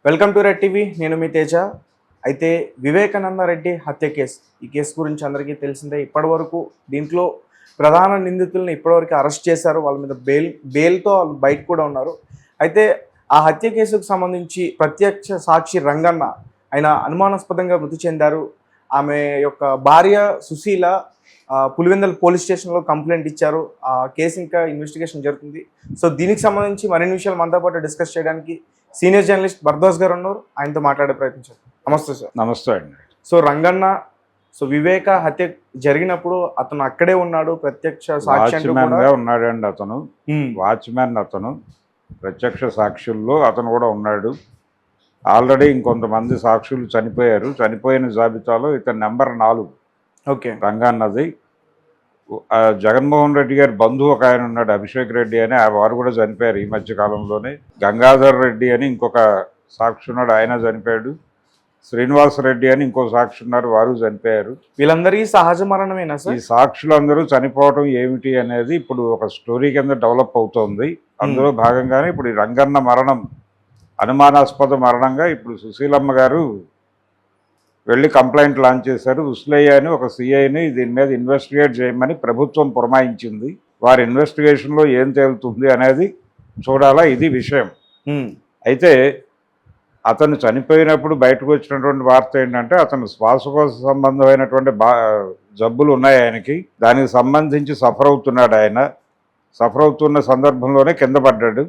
Welcome to red TV. నేను మీ తేజ. అయితే వివేకానంద రెడ్డి హత్య కేసు, ఈ కేసు గురించి అందరికీ తెలిసిందే. ఇప్పటివరకు దీంట్లో ప్రధాన నిందితులను ఇప్పటివరకు అరెస్ట్ చేశారు. వాళ్ళ మీద బెయిల్తో వాళ్ళు బయట కూడా ఉన్నారు. అయితే ఆ హత్య కేసుకు సంబంధించి ప్రత్యక్ష సాక్షి రంగన్న ఆయన అనుమానాస్పదంగా మృతి చెందారు. ఆమె యొక్క భార్య సుశీల పులివెందుల పోలీస్ స్టేషన్లో కంప్లైంట్ ఇచ్చారు. ఆ కేసు ఇంకా ఇన్వెస్టిగేషన్ జరుగుతుంది. సో దీనికి సంబంధించి మరిన్ని విషయాలు మనతో పాటు డిస్కస్ చేయడానికి సీనియర్ జర్నలిస్ట్ భరద్వాజ్ గారు ఉన్నారు. ఆయనతో మాట్లాడే ప్రయత్నించారు. నమస్తే సార్. నమస్తే అండి. సో రంగన్న, వివేక హత్య జరిగినప్పుడు అతను అక్కడే ఉన్నాడు, ప్రత్యక్ష సాక్షి ఉన్నాడండి. అతను వాచ్మ్యాన్, అతను ప్రత్యక్ష సాక్షుల్లో అతను కూడా ఉన్నాడు. ఆల్రెడీ ఇంకొంతమంది సాక్షులు చనిపోయారు. చనిపోయిన జాబితాలో ఇతను నెంబర్ 4. ఓకే. రంగన్నది. జగన్మోహన్ రెడ్డి గారి బంధువు ఒక ఆయన ఉన్నాడు, అభిషేక్ రెడ్డి అని, వారు కూడా చనిపోయారు ఈ మధ్య కాలంలోనే. గంగాధర్ రెడ్డి అని ఇంకొక సాక్షి ఉన్నాడు, ఆయన చనిపోయాడు. శ్రీనివాస్ రెడ్డి అని ఇంకో సాక్షి ఉన్నారు, వారు చనిపోయారు. వీళ్ళందరికీ సహజ మరణమేనా సార్? ఈ సాక్షులందరూ చనిపోవటం ఏమిటి అనేది ఇప్పుడు ఒక స్టోరీ కింద డెవలప్ అవుతోంది. అందులో భాగంగానే ఇప్పుడు ఈ రంగన్న మరణం అనుమానాస్పద మరణంగా ఇప్పుడు సుశీలమ్మ గారు వెళ్ళి కంప్లైంట్ లాంచ్ చేశారు. ఉస్లయ్య అని ఒక సిఐని దీని మీద ఇన్వెస్టిగేట్ చేయమని ప్రభుత్వం పురమాయించింది. వారి ఇన్వెస్టిగేషన్లో ఏం తేలుతుంది అనేది చూడాలా, ఇది విషయం. అయితే అతను చనిపోయినప్పుడు బయటకు వచ్చినటువంటి వార్త ఏంటంటే అతను శ్వాసకోశ సంబంధమైనటువంటి జబ్బులు ఉన్నాయి ఆయనకి. దానికి సంబంధించి సఫర్ అవుతున్నాడు. ఆయన సఫర్ అవుతున్న సందర్భంలోనే కింద పడ్డాడు.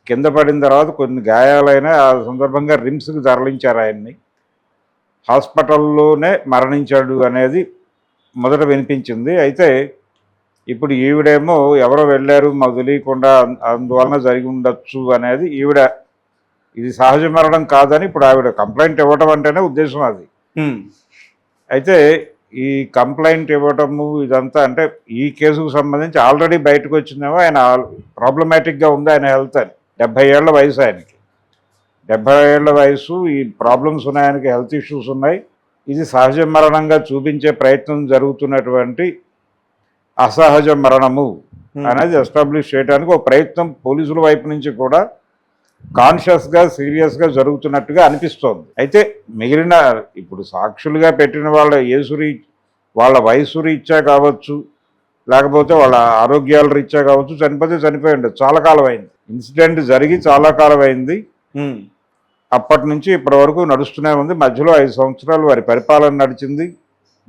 కింద పడిన తర్వాత కొన్ని గాయాలైన ఆ సందర్భంగా రిమ్స్కి తరలించారు ఆయన్ని. హాస్పిటల్లోనే మరణించాడు అనేది మొదట వినిపించింది. అయితే ఇప్పుడు ఈవిడేమో ఎవరో వెళ్ళారు మాకు తెలియకుండా, అందువలన జరిగి ఉండొచ్చు అనేది ఈవిడ, ఇది సహజ మరణం కాదని ఇప్పుడు ఆవిడ కంప్లైంట్ ఇవ్వటం అంటేనే ఉద్దేశం అది. అయితే ఈ కంప్లైంట్ ఇవ్వటము ఇదంతా అంటే ఈ కేసుకు సంబంధించి ఆల్రెడీ బయటకు వచ్చిందేమో ఆయన ప్రాబ్లమాటిక్గా ఉంది ఆయన హెల్త్ అని. 70 ఏళ్ల వయసు ఆయనకి. 70 ఏళ్ల వయసు, ఈ ప్రాబ్లమ్స్ ఉన్నాయి ఆయనకి, హెల్త్ ఇష్యూస్ ఉన్నాయి. ఇది సహజ మరణంగా చూపించే ప్రయత్నం జరుగుతున్నటువంటి అసహజ మరణము అనేది ఎస్టాబ్లిష్ చేయడానికి ఒక ప్రయత్నం పోలీసుల వైపు నుంచి కూడా కాన్షియస్గా సీరియస్గా జరుగుతున్నట్టుగా అనిపిస్తోంది. అయితే మిగిలిన ఇప్పుడు సాక్షులుగా పెట్టిన వాళ్ళ వయసు రీత్యా కావచ్చు, లేకపోతే వాళ్ళ ఆరోగ్యాల రీత్యా కావచ్చు, చనిపోయి ఉండదు. చాలా కాలం అయింది, ఇన్సిడెంట్ జరిగి చాలా కాలం అయింది. అప్పటి నుంచి ఇప్పటి వరకు నడుస్తూనే ఉంది. మధ్యలో 5 సంవత్సరాలు వారి పరిపాలన నడిచింది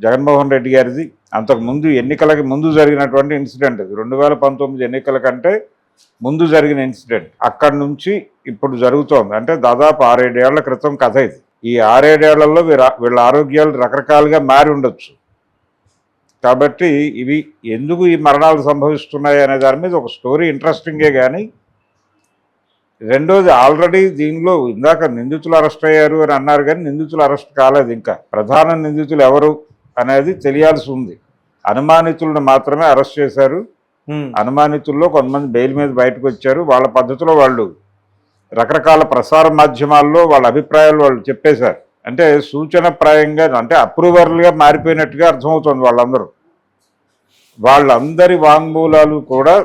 జగన్మోహన్ రెడ్డి గారిది. అంతకుముందు ఎన్నికలకి ముందు జరిగినటువంటి ఇన్సిడెంట్ ఇది. 2019 ఎన్నికల కంటే ముందు జరిగిన ఇన్సిడెంట్. అక్కడి నుంచి ఇప్పుడు జరుగుతోంది. అంటే దాదాపు 6-7 ఏళ్ల క్రితం కథ ఇది. ఈ 6-7 ఏళ్లలో వీళ్ళ ఆరోగ్యాలు రకరకాలుగా మారి ఉండొచ్చు. కాబట్టి ఇవి ఎందుకు ఈ మరణాలు సంభవిస్తున్నాయి అనే దాని మీద ఒక స్టోరీ ఇంట్రెస్టింగే. కానీ రెండోది, ఆల్రెడీ దీనిలో ఇందాక నిందితులు అరెస్ట్ అయ్యారు అని అన్నారు, కానీ నిందితులు అరెస్ట్ కాలేదు. ఇంకా ప్రధాన నిందితులు ఎవరు అనేది తెలియాల్సి ఉంది. అనుమానితులను మాత్రమే అరెస్ట్ చేశారు. అనుమానితుల్లో కొంతమంది బెయిల్ మీద బయటకు వచ్చారు. వాళ్ళ పద్ధతిలో వాళ్ళు రకరకాల ప్రసార మాధ్యమాల్లో వాళ్ళ అభిప్రాయాలు వాళ్ళు చెప్పేశారు. అంటే సూచనప్రాయంగా, అంటే అప్రూవర్లుగా మారిపోయినట్టుగా అర్థమవుతుంది. వాళ్ళందరి వాంగ్మూలాలు కూడా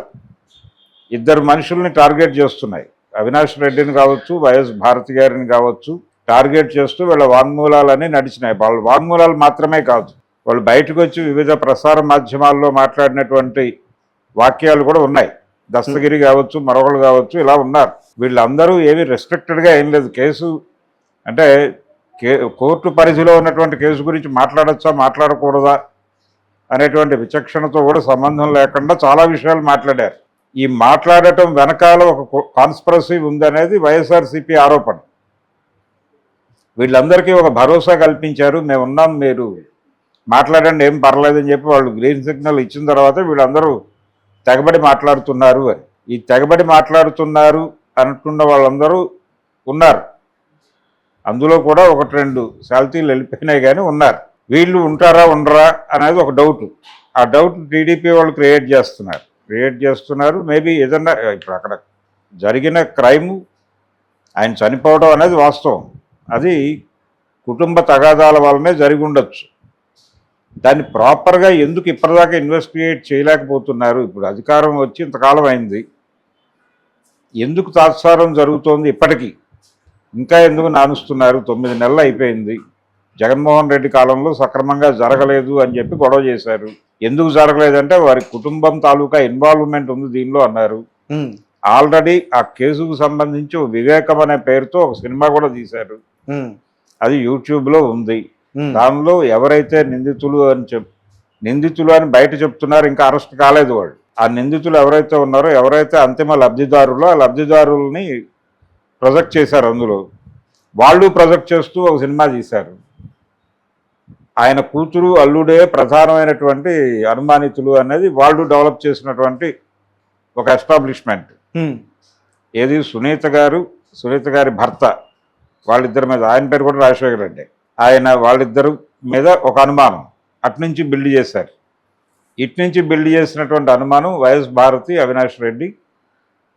2 మనుషుల్ని టార్గెట్ చేస్తున్నాయి. అవినాష్ రెడ్డిని కావచ్చు, వైఎస్ భారతి గారిని కావచ్చు, టార్గెట్ చేస్తూ వీళ్ళ వాంగ్మూలాలన్నీ నడిచినాయి. వాళ్ళ వాంగ్మూలాలు మాత్రమే కాదు, వాళ్ళు బయటకు వచ్చి వివిధ ప్రసార మాధ్యమాల్లో మాట్లాడినటువంటి వాక్యాలు కూడా ఉన్నాయి. దస్తగిరి కావచ్చు, మరొకరు కావచ్చు, ఇలా ఉన్నారు. వీళ్ళందరూ ఏమీ రెస్ట్రిక్టెడ్గా ఏం లేదు. కేసు అంటే కోర్టు పరిధిలో ఉన్నటువంటి కేసు గురించి మాట్లాడచ్చా మాట్లాడకూడదా అనేటువంటి విచక్షణతో కూడా సంబంధం లేకుండా చాలా విషయాలు మాట్లాడారు. ఈ మాట్లాడటం వెనకాల ఒక కాన్స్పిరసీ ఉందనేది వైఎస్ఆర్సీపీ ఆరోపణ. వీళ్ళందరికీ ఒక భరోసా కల్పించారు, మేము ఉన్నాం, మీరు మాట్లాడండి, ఏం పర్లేదని చెప్పి వాళ్ళు గ్రీన్ సిగ్నల్ ఇచ్చిన తర్వాత వీళ్ళందరూ తెగబడి మాట్లాడుతున్నారు అని. ఈ తెగబడి మాట్లాడుతున్నారు అంటున్న వాళ్ళందరూ ఉన్నారు. అందులో కూడా 1-2 శాల్తీలు వెళ్ళిపోయినాయి, కానీ ఉన్నారు. వీళ్ళు ఉంటారా ఉండరా అనేది ఒక డౌట్. ఆ డౌట్ టీడీపీ వాళ్ళు క్రియేట్ చేస్తున్నారు. మేబీ ఏదన్నా ఇప్పుడు అక్కడ జరిగిన క్రైము, ఆయన చనిపోవడం అనేది వాస్తవం, అది కుటుంబ తగాదాల వల్లనే జరిగి ఉండొచ్చు. దాన్ని ప్రాపర్గా ఎందుకు ఇప్పటిదాకా ఇన్వెస్టిగేట్ చేయలేకపోతున్నారు? ఇప్పుడు అధికారం వచ్చి ఇంతకాలం అయింది, ఎందుకు తాత్సారం జరుగుతోంది ఇప్పటికీ? ఇంకా ఎందుకు నానుస్తున్నారు, 9 నెలలు అయిపోయింది, జగన్మోహన్ రెడ్డి కాలంలో సక్రమంగా జరగలేదు అని చెప్పి గొడవ చేశారు. ఎందుకు జరగలేదంటే వారి కుటుంబం తాలూకా ఇన్వాల్వ్మెంట్ ఉంది దీనిలో అన్నారు. ఆల్రెడీ ఆ కేసుకు సంబంధించి వివేకం అనే పేరుతో ఒక సినిమా కూడా తీశారు, అది యూట్యూబ్లో ఉంది. దానిలో ఎవరైతే నిందితులు అని బయట చెప్తున్నారు, ఇంకా అరెస్ట్ కాలేదు వాళ్ళు. ఆ నిందితులు ఎవరైతే ఉన్నారో, ఎవరైతే అంతిమ లబ్ధిదారులో ఆ లబ్ధిదారుల్ని ప్రొజెక్ట్ చేశారు. అందులో వాళ్ళు ప్రొజెక్ట్ చేస్తూ ఒక సినిమా తీశారు. ఆయన కూతురు అల్లుడే ప్రధానమైనటువంటి అనుమానితులు అనేది వాళ్ళు డెవలప్ చేసినటువంటి ఒక ఎస్టాబ్లిష్మెంట్. ఏది సునీత గారి భర్త, వాళ్ళిద్దరి మీద, ఆయన పేరు కూడా రాజశేఖర రెడ్డి, వాళ్ళిద్దరు మీద ఒక అనుమానం అట్నుంచి బిల్డ్ చేశారు. ఇట్నుంచి బిల్డ్ చేసినటువంటి అనుమానం వైఎస్ భారతి, అవినాష్ రెడ్డి,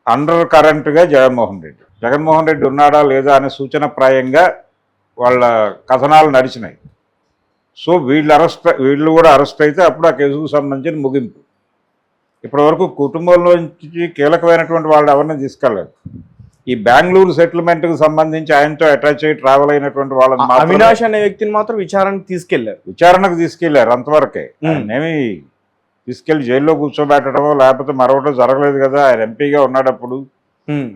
అండర్ కరెంట్గా జగన్మోహన్ రెడ్డి ఉన్నాడా లేదా అనే సూచనప్రాయంగా వాళ్ళ కథనాలు నడిచినాయి. సో వీళ్ళు కూడా అరెస్ట్ అయితే అప్పుడు ఆ కేసుకు సంబంధించిన ముగింపు. ఇప్పటి వరకు కుటుంబంలోంచి కీలకమైనటువంటి వాళ్ళు ఎవరిని తీసుకెళ్ళలేదు. ఈ బెంగళూరు సెటిల్మెంట్కి సంబంధించి ఆయనతో అటాచ్ అయ్యి ట్రావెల్ అయినటువంటి వాళ్ళని, అవినాష్ అనే వ్యక్తిని మాత్రం విచారణకు తీసుకెళ్లారు అంతవరకే. ఏమి తీసుకెళ్లి జైల్లో కూర్చోబెట్టడమో లేకపోతే మరొకటో జరగలేదు కదా. ఆయన ఎంపీగా ఉన్నాడప్పుడు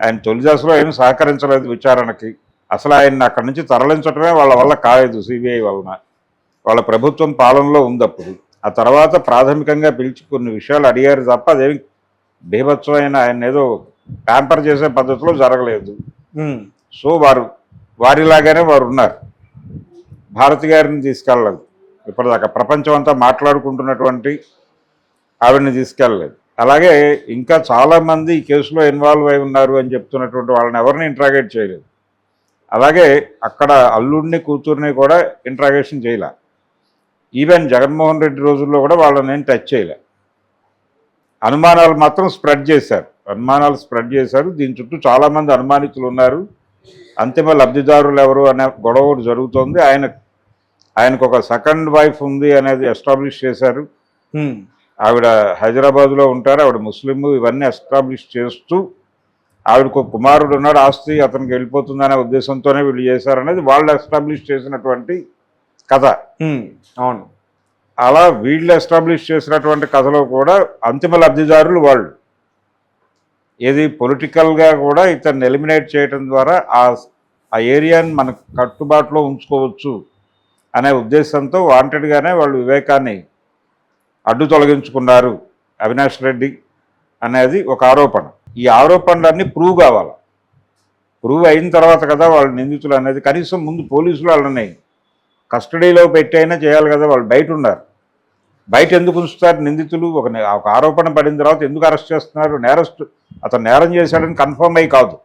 ఆయన తొలి దశలో ఏమి సహకరించలేదు విచారణకి. అసలు ఆయన్ని అక్కడి నుంచి తరలించడమే వాళ్ళ వల్ల కాలేదు, సిబిఐ వలన. వాళ్ళ ప్రభుత్వం పాలనలో ఉంది అప్పుడు. ఆ తర్వాత ప్రాథమికంగా పిలిచి కొన్ని విషయాలు అడిగారు తప్ప అదేమి బీభత్సమైన ఆయన ఏదో ప్యాంపర్ చేసే పద్ధతిలో జరగలేదు. సో వారిలాగానే వారు ఉన్నారు. భారతి గారిని తీసుకెళ్ళలేదు ఇప్పటిదాకా. ప్రపంచం అంతా మాట్లాడుకుంటున్నటువంటి ఆవిడని తీసుకెళ్ళలేదు. అలాగే ఇంకా చాలామంది ఈ కేసులో ఇన్వాల్వ్ అయి ఉన్నారు అని చెప్తున్నటువంటి వాళ్ళని ఎవరిని ఇంట్రాగేట్ చేయలేదు. అలాగే అక్కడ అల్లుడిని కూతుర్ని కూడా ఇంట్రాగేషన్ చేయలే. ఈవెన్ జగన్మోహన్ రెడ్డి రోజుల్లో కూడా వాళ్ళని ఏం టచ్ చేయలే. అనుమానాలు మాత్రం స్ప్రెడ్ చేశారు. దీని చుట్టూ చాలామంది అనుమానితులు ఉన్నారు. అంతిమ లబ్ధిదారులు ఎవరు అనే గొడవ జరుగుతోంది. ఆయనకు ఒక సెకండ్ వైఫ్ ఉంది అనేది ఎస్టాబ్లిష్ చేశారు. ఆవిడ హైదరాబాద్లో ఉంటారు, ఆవిడ ముస్లిం, ఇవన్నీ ఎస్టాబ్లిష్ చేస్తూ ఆవిడకు ఒక కుమారుడు ఉన్నాడు, ఆస్తి అతనికి వెళ్ళిపోతుందనే ఉద్దేశంతోనే వీళ్ళు చేశారనేది వాళ్ళు ఎస్టాబ్లిష్ చేసినటువంటి కథ. అవును, అలా వీళ్ళు ఎస్టాబ్లిష్ చేసినటువంటి కథలో కూడా అంతిమ లబ్ధిదారులు వాళ్ళు. ఏది పొలిటికల్గా కూడా ఇతన్ని ఎలిమినేట్ చేయడం ద్వారా ఆ ఏరియాని మన కట్టుబాటులో ఉంచుకోవచ్చు అనే ఉద్దేశంతో వాంటెడ్గానే వాళ్ళు వివేకాన్ని అడ్డు తొలగించుకున్నారు అవినాష్ రెడ్డి అనేది ఒక ఆరోపణ. ఈ ఆరోపణలన్నీ ప్రూవ్ కావాలి. ప్రూవ్ అయిన తర్వాత కదా వాళ్ళు నిందితులు అనేది. కనీసం ముందు పోలీసులు వాళ్ళని కస్టడీలో పెట్టైనా చేయాలి కదా. వాళ్ళు బయట ఉన్నారు. బయట ఎందుకు ఉంచుతారు నిందితులు? ఒక ఆరోపణ పడిన తర్వాత ఎందుకు అరెస్ట్ చేస్తున్నారు? అతను నేరం చేశాడని కన్ఫర్మ్ అయ్యి కాదు.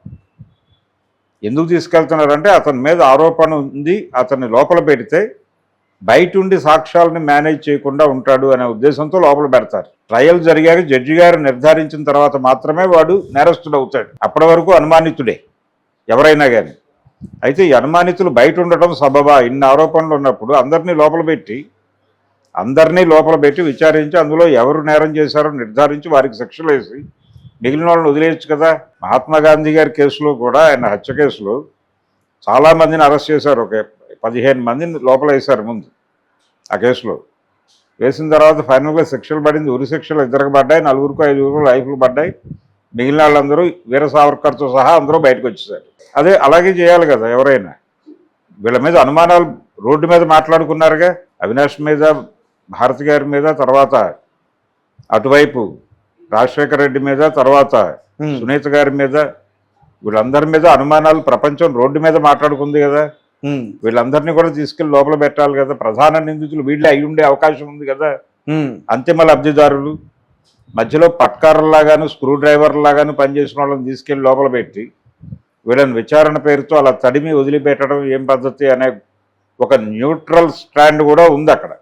ఎందుకు తీసుకెళ్తున్నారంటే అతని మీద ఆరోపణ ఉంది, అతన్ని లోపల పెడితే బయట ఉండి సాక్ష్యాలను మేనేజ్ చేయకుండా ఉంటాడు అనే ఉద్దేశంతో లోపల పెడతారు. ట్రయల్ జరిగాక జడ్జి గారు నిర్ధారించిన తర్వాత మాత్రమే వాడు నేరస్తుడు అవుతాడు. అప్పటి వరకు అనుమానితుడే ఎవరైనా కానీ. అయితే ఈ అనుమానితులు బయట ఉండటం సబబా? ఇన్ని ఆరోపణలు ఉన్నప్పుడు అందరినీ లోపల పెట్టి విచారించి అందులో ఎవరు నేరం చేశారో నిర్ధారించి వారికి శిక్షలు వేసి మిగిలిన వాళ్ళని వదిలేయచ్చు కదా. మహాత్మా గాంధీ గారి కేసులో కూడా, ఆయన హత్య కేసులో చాలామందిని అరెస్ట్ చేశారు. ఒక 15 మందిని లోపల వేశారు ముందు ఆ కేసులో. వేసిన తర్వాత ఫైనల్గా శిక్షలు పడింది. ఉరి శిక్షలు 2 పడ్డాయి, 4 5 లైఫ్లు పడ్డాయి. మిగిలిన వాళ్ళందరూ వీర సావర్కర్తో సహా అందరూ బయటకు వచ్చేసారు. అలాగే చేయాలి కదా ఎవరైనా. వీళ్ళ మీద అనుమానాలు రోడ్డు మీద మాట్లాడుకున్నారుగా, అవినాష్ మీద, భారతి గారి మీద, తర్వాత అటువైపు రాజశేఖర రెడ్డి మీద, తర్వాత సునీత గారి మీద, వీళ్ళందరి మీద అనుమానాలు ప్రపంచం రోడ్డు మీద మాట్లాడుకుంది కదా. వీళ్ళందరినీ కూడా తీసుకెళ్లి లోపల పెట్టాలి కదా. ప్రధాన నిందితులు వీళ్ళే అయి ఉండే అవకాశం ఉంది కదా. అంతిమ లబ్ధిదారులు మధ్యలో పట్కారులాగాను స్క్రూ డ్రైవర్లాగాను పనిచేసిన వాళ్ళని తీసుకెళ్లి లోపల పెట్టి వీళ్ళని విచారణ పేరుతో అలా తడిమి వదిలిపెట్టడం ఏం పద్ధతి అనే ఒక న్యూట్రల్ స్టాండ్ కూడా ఉంది అక్కడ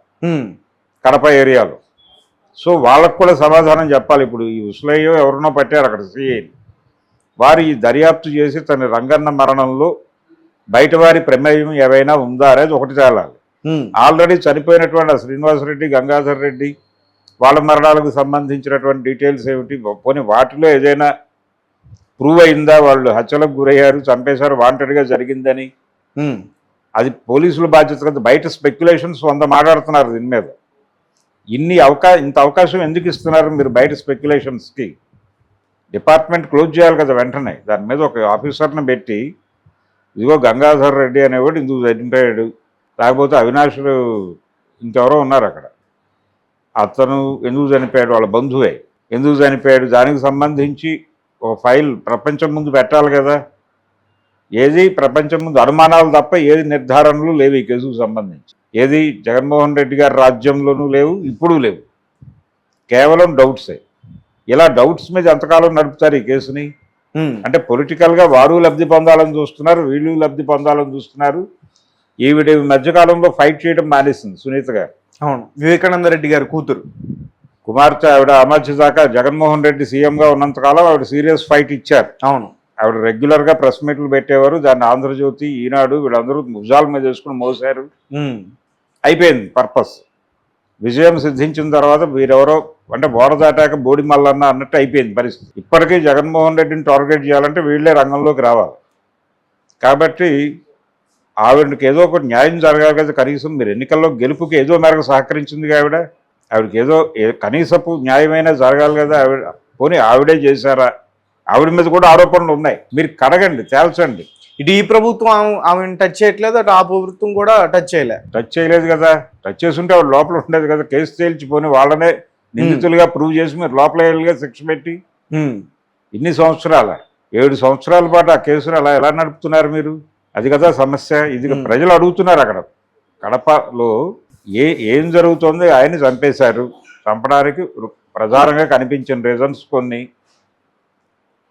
కడప ఏరియాలో. సో వాళ్ళకు కూడా సమాధానం చెప్పాలి. ఇప్పుడు ఈ ఉస్లయ్యో ఎవరినో పట్టారు అక్కడ సిఐని. వారు ఈ దర్యాప్తు చేసి తన రంగన్న మరణంలో బయట వారి ప్రమేయం ఏవైనా ఉందా అనేది ఒకటి తేలాలి. ఆల్రెడీ చనిపోయినటువంటి శ్రీనివాసరెడ్డి, గంగాధర్ రెడ్డి వాళ్ళ మరణాలకు సంబంధించినటువంటి డీటెయిల్స్ ఏమిటి, పోనీ వాటిలో ఏదైనా ప్రూవ్ అయిందా వాళ్ళు హత్యలకు గురయ్యారు, చంపేశారు, వాంటెడ్గా జరిగిందని? ఉమ్, అది పోలీసుల బాధ్యత కదా. బయట స్పెక్యులేషన్స్ 100 మాట్లాడుతున్నారు దీని మీద. ఇంత అవకాశం ఎందుకు ఇస్తున్నారు మీరు బయట స్పెక్యులేషన్స్కి? డిపార్ట్మెంట్ క్లోజ్ చేయాలి కదా వెంటనే. దాని మీద ఒక ఆఫీసర్ని పెట్టి, ఇదిగో గంగాధర్ రెడ్డి అనేవాడు ఇందుకు చనిపోయాడు, లేకపోతే అవినాష్ ఇంకెవరో ఉన్నారు అక్కడ, అతను ఎందుకు చనిపోయాడు, వాళ్ళ బంధువే ఎందుకు చనిపోయాడు, దానికి సంబంధించి ఒక ఫైల్ ప్రపంచం ముందు పెట్టాలి కదా. ఏది ప్రపంచం ముందు అనుమానాలు తప్ప ఏది నిర్ధారణలు లేవు ఈ కేసుకు సంబంధించి. ఏది జగన్మోహన్ రెడ్డి గారి రాజ్యంలోనూ లేవు, ఇప్పుడు లేవు, కేవలం డౌట్సే. ఇలా డౌట్స్ మీద ఎంతకాలం నడుపుతారు ఈ కేసుని? అంటే పొలిటికల్గా వారు లబ్ధి పొందాలని చూస్తున్నారు, వీళ్ళు లబ్ధి పొందాలని చూస్తున్నారు. ఈవిడ మధ్యకాలంలో ఫైట్ చేయడం మానేసింది సునీత గారు. అవును, వివేకానంద రెడ్డి గారి కూతురు కుమార్తె ఆవిడ ఆ మధ్య దాకా జగన్మోహన్ రెడ్డి సీఎంగా ఉన్నంతకాలం ఆవిడ సీరియస్ ఫైట్ ఇచ్చారు. అవును, ఆవిడ రెగ్యులర్గా ప్రెస్ మీట్లు పెట్టేవారు. దాన్ని ఆంధ్రజ్యోతి, ఈనాడు వీళ్ళందరూ భుజాల మీద వేసుకుని మోసారు. అయిపోయింది పర్పస్. విజయం సిద్ధించిన తర్వాత వీరెవరో అంటే బోర దాటాక బోడి మల్లన్న అన్నట్టు అయిపోయింది పరిస్థితి. ఇప్పటికీ జగన్మోహన్ రెడ్డిని టార్గెట్ చేయాలంటే వీళ్ళే రంగంలోకి రావాలి. కాబట్టి ఆవిడకి ఏదో ఒకటి న్యాయం జరగాలి కదా. కనీసం మీరు ఎన్నికల్లో గెలుపుకి ఏదో మేరకు సహకరించింది ఆవిడకి ఏదో కనీసపు న్యాయమైనా జరగాలి కదా. పోనీ ఆవిడే చేశారా? ఆవిడ మీద కూడా ఆరోపణలు ఉన్నాయి, మీరు కడగండి, తేల్చండి. ఇటు ఈ ప్రభుత్వం ఆమెను టచ్ చేయట్లేదు, అటు ఆ ప్రభుత్వం కూడా టచ్ చేయలేదు కదా. టచ్ చేసుంటే ఆవిడ లోపల ఉండేది కదా. కేసు తేల్చిపోని వాళ్ళనే నిందితులుగా ప్రూవ్ చేసి మీరు లోపల వెళ్ళిగా శిక్ష పెట్టి ఇన్ని సంవత్సరాల 7 సంవత్సరాల పాటు ఆ కేసును ఎలా నడుపుతున్నారు మీరు? అది కదా సమస్య. ఇది ప్రజలు అడుగుతున్నారు. అక్కడ కడపలో ఏం జరుగుతుంది? ఆయన చంపేశారు. చంపడానికి ప్రధానంగా కనిపించిన రీజన్స్ కొన్ని.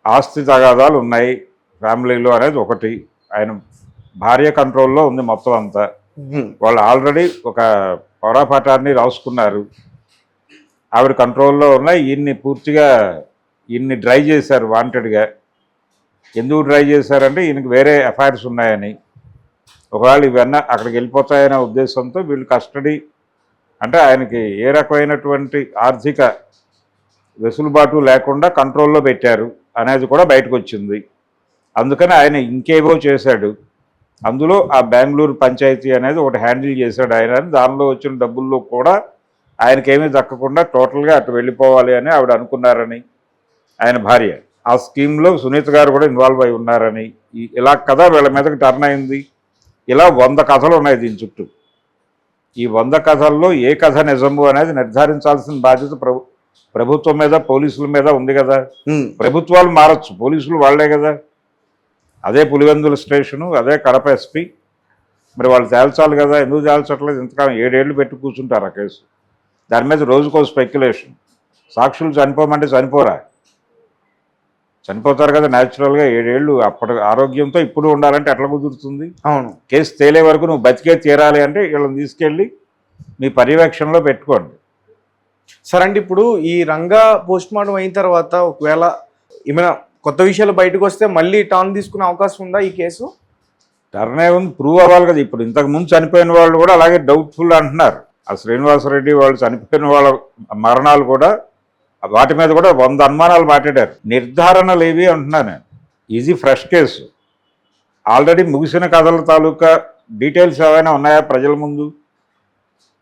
ఆస్తి తగాదాలు ఉన్నాయి ఫ్యామిలీలో అనేది ఒకటి. ఆయన భార్య కంట్రోల్లో ఉంది మొత్తం అంతా. వాళ్ళు ఆల్రెడీ ఒక పౌరాపాఠాన్ని రాసుకున్నారు, ఆవిడ కంట్రోల్లో ఉన్నాయి. ఈయన్ని డ్రై చేశారు వాంటెడ్గా. ఎందుకు డ్రై చేశారంటే ఈయనకి వేరే అఫైర్స్ ఉన్నాయని. ఒకవేళ ఇవన్నీ అక్కడికి వెళ్ళిపోతాయనే ఉద్దేశంతో వీళ్ళు కస్టడీ అంటే ఆయనకి ఏ రకమైనటువంటి ఆర్థిక వెసులుబాటు లేకుండా కంట్రోల్లో పెట్టారు అనేది కూడా బయటకు వచ్చింది. అందుకని ఆయన ఇంకేవో చేశాడు. అందులో ఆ బెంగళూరు పంచాయతీ అనేది ఒకటి హ్యాండిల్ చేశాడు ఆయన. దానిలో వచ్చిన డబ్బుల్లో కూడా ఆయనకేమీ దక్కకుండా టోటల్గా అటు వెళ్ళిపోవాలి అని ఆవిడ అనుకున్నారని ఆయన భార్య. ఆ స్కీమ్లో సునీత గారు కూడా ఇన్వాల్వ్ అయి ఉన్నారని ఇలా కథ వీళ్ళ మీదకి టర్న్ అయింది. ఇలా 100 కథలు ఉన్నాయి దీని చుట్టూ. ఈ 100 కథల్లో ఏ కథ నిజము అనేది నిర్ధారించాల్సిన బాధ్యత ప్రభుత్వం మీద, పోలీసుల మీద ఉంది కదా. ప్రభుత్వాలు మారచ్చు, పోలీసులు వాళ్లే కదా. అదే పులివెందుల స్టేషను, అదే కడప ఎస్పీ, మరి వాళ్ళు తేల్చాలి కదా. ఎందుకు తేల్చట్లేదు? ఇంతకాలం 7 ఏళ్ళు పెట్టి కూర్చుంటారు ఆ కేసు. దాని మీద రోజుకో స్పెక్యులేషన్. సాక్షులు చనిపోమంటే చనిపోతారు కదా న్యాచురల్గా. 7 ఏళ్ళు అప్పటి ఆరోగ్యంతో ఇప్పుడు ఉండాలంటే ఎట్లా కుదురుతుంది? అవును, కేసు తేలే వరకు నువ్వు బతికే తీరాలి అంటే వీళ్ళని తీసుకెళ్ళి మీ పర్యవేక్షణలో పెట్టుకోండి. సరే అండి, ఇప్పుడు ఈ రంగా పోస్ట్ మార్టం అయిన తర్వాత ఒకవేళ ఏమైనా కొత్త విషయాలు బయటకు వస్తే మళ్ళీ టర్న్ తీసుకునే అవకాశం ఉందా ఈ కేసు? టర్న్ ఏముంది, ప్రూవ్ అవ్వాలి కదా. ఇప్పుడు ఇంతకుముందు చనిపోయిన వాళ్ళు కూడా అలాగే డౌట్ఫుల్ అంటున్నారు. ఆ శ్రీనివాసరెడ్డి వాళ్ళు చనిపోయిన వాళ్ళ మరణాలు కూడా వాటి మీద కూడా 100 అనుమానాలు మాట్లాడారు. నిర్ధారణలు ఏవి అంటున్నాను నేను. ఇది ఫ్రెష్ కేసు. ఆల్రెడీ ముగిసిన కథల తాలూకా డీటెయిల్స్ ఏమైనా ఉన్నాయా ప్రజల ముందు?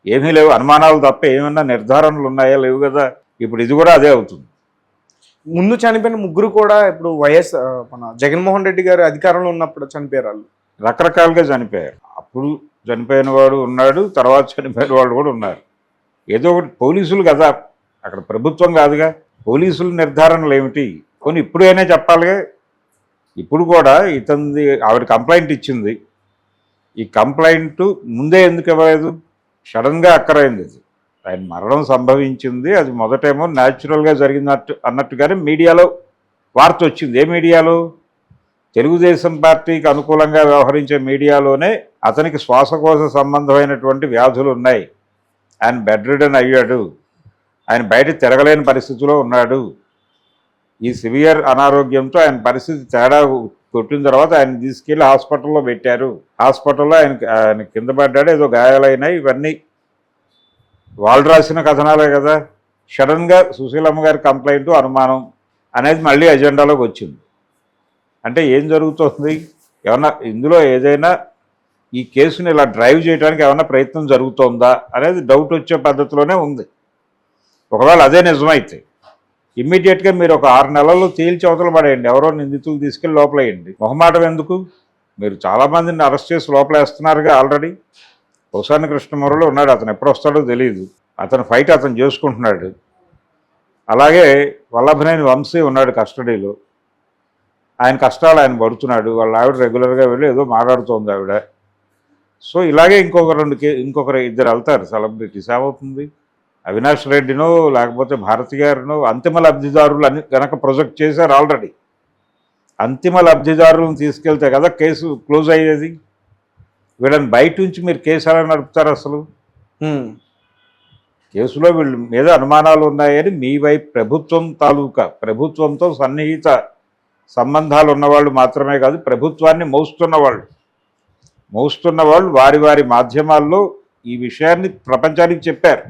ఏమీ లేవు. అనుమానాలు తప్ప ఏమైనా నిర్ధారణలు ఉన్నాయా? లేవు కదా. ఇప్పుడు ఇది కూడా అదే అవుతుంది. ముందు చనిపోయిన 3 కూడా ఇప్పుడు మన జగన్మోహన్ రెడ్డి గారు అధికారంలో ఉన్నప్పుడు చనిపోయారు. వాళ్ళు రకరకాలుగా చనిపోయారు. అప్పుడు చనిపోయిన వాడు ఉన్నాడు, తర్వాత చనిపోయిన వాళ్ళు కూడా ఉన్నారు. ఏదో ఒకటి పోలీసులు కదా, అక్కడ ప్రభుత్వం కాదుగా. పోలీసుల నిర్ధారణలు ఏమిటి కొన్ని ఇప్పుడైనా చెప్పాలిగా. ఇప్పుడు కూడా ఆవిడ కంప్లైంట్ ఇచ్చింది. ఈ కంప్లైంట్ ముందే ఎందుకు ఇవ్వలేదు? సడన్గా అక్కరైంది. ఇది ఆయన మరణం సంభవించింది, అది మొదటేమో న్యాచురల్గా అన్నట్టుగానే మీడియాలో వార్త వచ్చింది. ఏ మీడియాలో? తెలుగుదేశం పార్టీకి అనుకూలంగా వ్యవహరించే మీడియాలోనే అతనికి శ్వాసకోశ సంబంధమైనటువంటి వ్యాధులు ఉన్నాయి, ఆయన బెడ్ రిడన్ అయ్యాడు, ఆయన బయట తిరగలేని పరిస్థితిలో ఉన్నాడు, ఈ సివియర్ అనారోగ్యంతో ఆయన పరిస్థితి తేడా కొట్టిన తర్వాత ఆయన తీసుకెళ్లి హాస్పిటల్లో పెట్టారు. హాస్పిటల్లో ఆయన కింద పడ్డాడు, ఏదో గాయాలైనాయి. ఇవన్నీ వాళ్ళు రాసిన కథనాలే కదా. సడన్గా సుశీలమ్మ గారి కంప్లైంట్ అనుమానం అనేది మళ్ళీ అజెండాలోకి వచ్చింది. అంటే ఏం జరుగుతుంది, ఏమన్నా ఇందులో ఏదైనా ఈ కేసుని ఇలా డ్రైవ్ చేయడానికి ఏమన్నా ప్రయత్నం జరుగుతోందా అనేది డౌట్ వచ్చే పద్ధతిలోనే ఉంది. ఒకవేళ అదే నిజమైతే ఇమ్మీడియట్గా మీరు ఒక 6 నెలల్లో తేల్చి అవతల పడేయండి, ఎవరో నిందితులు తీసుకెళ్ళి లోపలేయండి. మొహమాటం ఎందుకు? మీరు చాలామందిని అరెస్ట్ చేసి లోపలేస్తున్నారుగా ఆల్రెడీ. పోసాని కృష్ణమురళి ఉన్నాడు, అతను ఎప్పుడు వస్తాడో తెలియదు, అతను ఫైట్ అతను చేసుకుంటున్నాడు. అలాగే వల్లభనేని వంశీ ఉన్నాడు కస్టడీలో, ఆయన కష్టాలు ఆయన పడుతున్నాడు. వాళ్ళ ఆవిడ రెగ్యులర్గా వెళ్ళి ఏదో మాట్లాడుతోంది ఆవిడ. సో ఇలాగే ఇంకొకరు ఇద్దరు వెళ్తారు సెలబ్రిటీస్. ఏమవుతుంది, అవినాష్ రెడ్డినో లేకపోతే భారతి గారినో అంతిమ లబ్ధిదారులు అని కనుక ప్రొజెక్ట్ చేశారు ఆల్రెడీ. అంతిమ లబ్ధిదారులను తీసుకెళ్తే కదా కేసు క్లోజ్ అయ్యేది. వీళ్ళని బయట నుంచి మీరు కేసు ఎలా నడుపుతారు అసలు? కేసులో వీళ్ళ మీద అనుమానాలు ఉన్నాయని మీ వైపు ప్రభుత్వంతో సన్నిహిత సంబంధాలు ఉన్నవాళ్ళు మాత్రమే కాదు, ప్రభుత్వాన్ని మోస్తున్న వాళ్ళు వారి వారి మాధ్యమాల్లో ఈ విషయాన్ని ప్రపంచానికి చెప్పారు.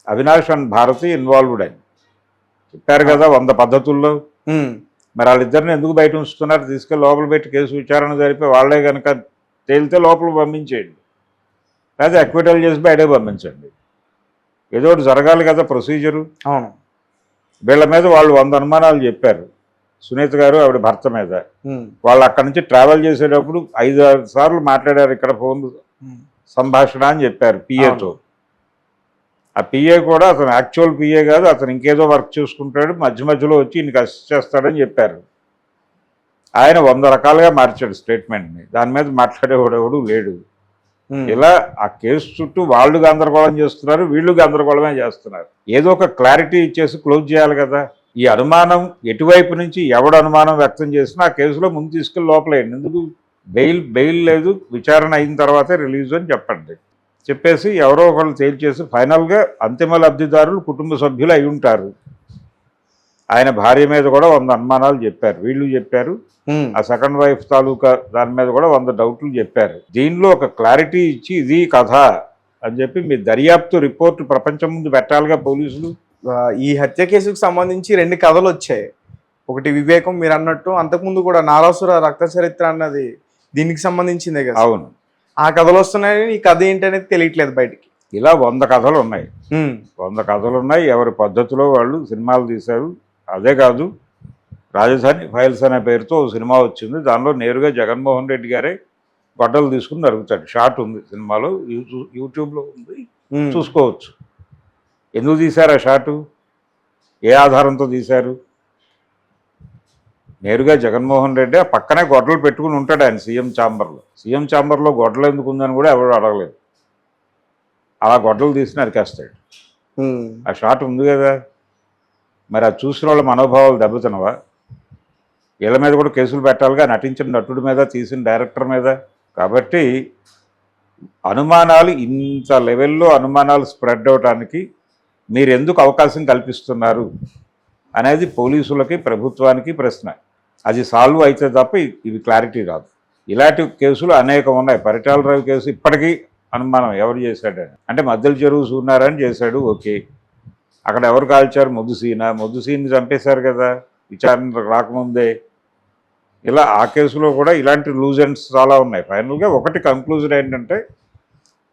అవినాష్ అండ్ భారతి ఇన్వాల్వ్డ్ అని చెప్పారు కదా 100 పద్ధతుల్లో. మరి వాళ్ళిద్దరిని ఎందుకు బయట ఉంచుతున్నారు? తీసుకెళ్ళి లోపల పెట్టి కేసు విచారణ జరిపి వాళ్ళే కనుక తేలితే లోపల పంపించేయండి, లేదా అక్విటల్ చేసి బయటే పంపించండి. ఏదో ఒకటి జరగాలి కదా ప్రొసీజరు. అవును, వీళ్ళ మీద వాళ్ళు 100 అనుమానాలు చెప్పారు. సునీత గారు ఆవిడ భర్త మీద. వాళ్ళు అక్కడి నుంచి ట్రావెల్ చేసేటప్పుడు 5-6 సార్లు మాట్లాడారు ఇక్కడ ఫోన్ సంభాషణ అని చెప్పారు పిఏతో. ఆ పిఏ కూడా అతను యాక్చువల్ పిఏ కాదు, అతను ఇంకేదో వర్క్ చూసుకుంటాడు, మధ్యలో వచ్చి ఈయనకి అసిస్ట్ చేస్తాడని చెప్పారు. ఆయన 100 రకాలుగా మార్చాడు స్టేట్మెంట్ని. దాని మీద మాట్లాడేవాడెవడు లేడు. ఇలా ఆ కేసు చుట్టూ వాళ్ళు గందరగోళం చేస్తున్నారు, వీళ్ళు గందరగోళమే చేస్తున్నారు. ఏదో ఒక క్లారిటీ ఇచ్చేసి క్లోజ్ చేయాలి కదా. ఈ అనుమానం ఎటువైపు నుంచి ఎవడు అనుమానం వ్యక్తం చేసినా ఆ కేసులో ముందు తీసుకెళ్ళి లోపలేయండి. ఎందుకు బెయిల్ లేదు, విచారణ అయిన తర్వాతే రిలీజ్ అని చెప్పండి. చెప్పేసి ఎవరో ఒకళ్ళు తేల్చేసి ఫైనల్గా అంతిమ లబ్ధిదారులు కుటుంబ సభ్యులు అయి ఉంటారు. ఆయన భార్య మీద కూడా 100 అనుమానాలు చెప్పారు, వీళ్ళు చెప్పారు. ఆ సెకండ్ వైఫ్ తాలూకా దాని మీద కూడా 100 డౌట్లు చెప్పారు. దీనిలో ఒక క్లారిటీ ఇచ్చి ఇది కథ అని చెప్పి మీ దర్యాప్తు రిపోర్టు ప్రపంచం ముందు పెట్టాలిగా పోలీసులు. ఈ హత్య కేసుకు సంబంధించి 2 కథలు వచ్చాయి. ఒకటి వివేకం, మీరు అన్నట్టు, అంతకుముందు కూడా నారాసుర రక్త చరిత్ర అన్నది దీనికి సంబంధించిందే కదా. అవును, ఆ కథలు వస్తున్నాయని ఈ కథ ఏంటనేది తెలియట్లేదు బయటికి. ఇలా 100 కథలు ఉన్నాయి. 100 కథలు ఉన్నాయి, ఎవరి పద్ధతిలో వాళ్ళు సినిమాలు తీశారు. అదే కాదు, రాజధాని ఫైల్స్ అనే పేరుతో సినిమా వచ్చింది. దానిలో నేరుగా జగన్మోహన్ రెడ్డి గారే గొడ్డలు తీసుకుని నరుగుతాడు. షార్ట్ ఉంది సినిమాలో, యూట్యూబ్లో ఉంది, చూసుకోవచ్చు. ఎందుకు తీశారు ఆ షాటు, ఏ ఆధారంతో తీశారు? నేరుగా జగన్మోహన్ రెడ్డి ఆ పక్కనే గొడ్డలు పెట్టుకుని ఉంటాడు ఆయన సీఎం ఛాంబర్లో గొడ్డలు ఎందుకు ఉందని కూడా ఎవరు అడగలేదు. అలా గొడ్డలు తీసి నరికేస్తాడు. ఆ షాట్ ఉంది కదా. మరి అది చూసిన వాళ్ళ మనోభావాలు దెబ్బతినవా? వీళ్ళ మీద కూడా కేసులు పెట్టాలిగా, నటించిన నటుడి మీద, తీసిన డైరెక్టర్ మీద. కాబట్టి అనుమానాలు ఇంత లెవెల్లో అనుమానాలు స్ప్రెడ్ అవడానికి మీరు ఎందుకు అవకాశం కల్పిస్తున్నారు అనేది పోలీసులకి, ప్రభుత్వానికి ప్రశ్న. అది సాల్వ్ అయితే తప్ప ఇది క్లారిటీ రాదు. ఇలాంటి కేసులు అనేకం ఉన్నాయి. పరిటాల రవి కేసు ఇప్పటికీ అనుమానం ఎవరు చేశాడని. అంటే మద్దెల చెరువు సూర్యనారాయణ చేశాడు, ఓకే. అక్కడ ఎవరు కాల్చారు? మొద్దుసీని చంపేశారు కదా విచారణ రాకముందే. ఇలా ఆ కేసులో కూడా ఇలాంటి లూజ్ ఎండ్స్ చాలా ఉన్నాయి. ఫైనల్గా ఒకటి కంక్లూజన్ ఏంటంటే